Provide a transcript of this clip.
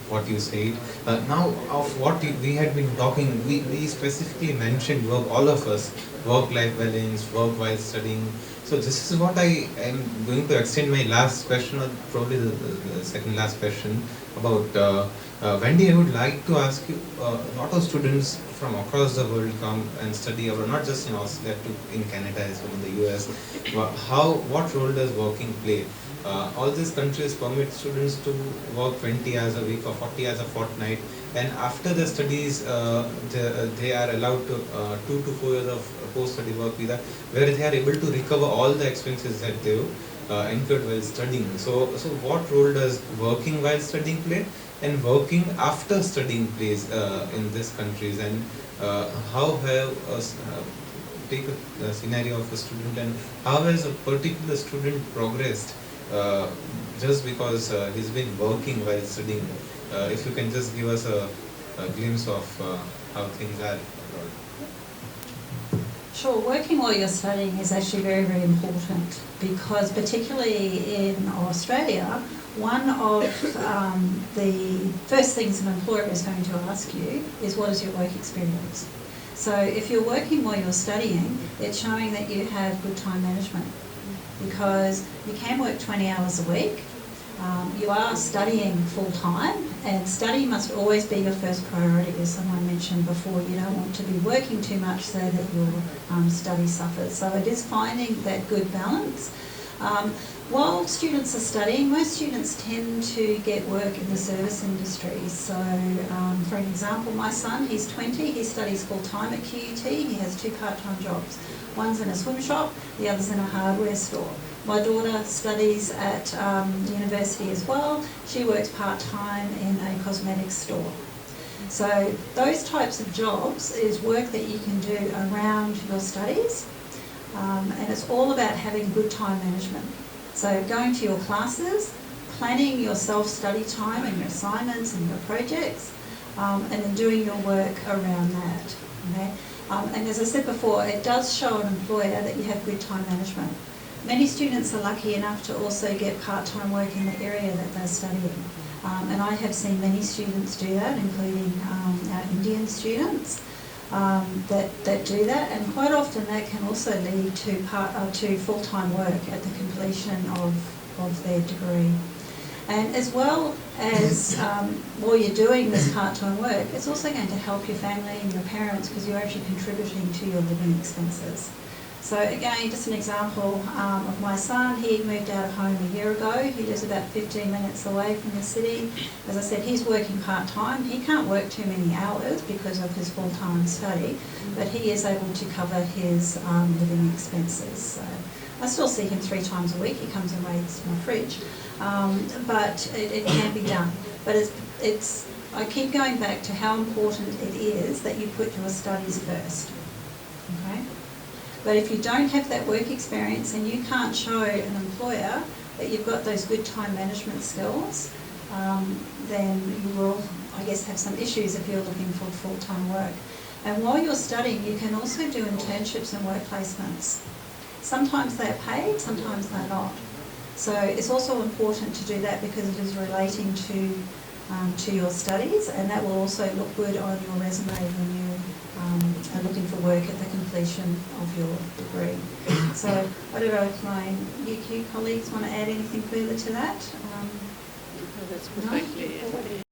what you said. Now, of what we had been talking, we specifically mentioned work, all of us, work-life balance, work while studying. So this is what I am going to extend my last question, or probably the second last question about Wendy. I would like to ask you, a lot of students from across the world come and study abroad, not just in Australia, in Canada as well, in the US. What role does working play? All these countries permit students to work 20 hours a week or 40 hours a fortnight, and after the studies, they are allowed to 2 to 4 years of post-study work visa, where they are able to recover all the expenses that they incurred while studying. So what role does working while studying play, and working after studying plays in these countries, and how have take a scenario of a student, and how has a particular student progressed just because he's been working while studying? If you can just give us a glimpse of how things are abroad. Sure, working while you're studying is actually very, very important, because particularly in Australia, one of the first things an employer is going to ask you is, what is your work experience? So if you're working while you're studying, it's showing that you have good time management, because you can work 20 hours a week. You are studying full time, and study must always be your first priority, as someone mentioned before. You don't want to be working too much so that your study suffers. So it is finding that good balance. While students are studying, most students tend to get work in the service industry. So, for an example, my son, he's 20, he studies full-time at QUT, he has 2 part-time jobs. One's in a swim shop, the other's in a hardware store. My daughter studies at university as well. She works part-time in a cosmetics store. So those types of jobs is work that you can do around your studies, and it's all about having good time management. So going to your classes, planning your self-study time and your assignments and your projects, and then doing your work around that. Okay? And as I said before, it does show an employer that you have good time management. Many students are lucky enough to also get part-time work in the area that they're studying. And I have seen many students do that, including our Indian students that do that. And quite often that can also lead to full-time work at the completion of their degree. And as well as while you're doing this part-time work, it's also going to help your family and your parents, because you're actually contributing to your living expenses. So again, just an example of my son. He moved out of home a year ago. He lives about 15 minutes away from the city. As I said, he's working part-time. He can't work too many hours because of his full-time study, but he is able to cover his living expenses. So I still see him 3 times a week. He comes and raids my fridge, but it can be done. But I keep going back to how important it is that you put your studies first. Okay? But if you don't have that work experience and you can't show an employer that you've got those good time management skills, then you will, I guess, have some issues if you're looking for full-time work. And while you're studying, you can also do internships and work placements. Sometimes they're paid, sometimes they're not. So it's also important to do that, because it is relating to your studies, and that will also look good on your resume when you are looking for work at the completion of your degree. So I don't know if my UQ colleagues want to add anything further to that. That's perfectly. No?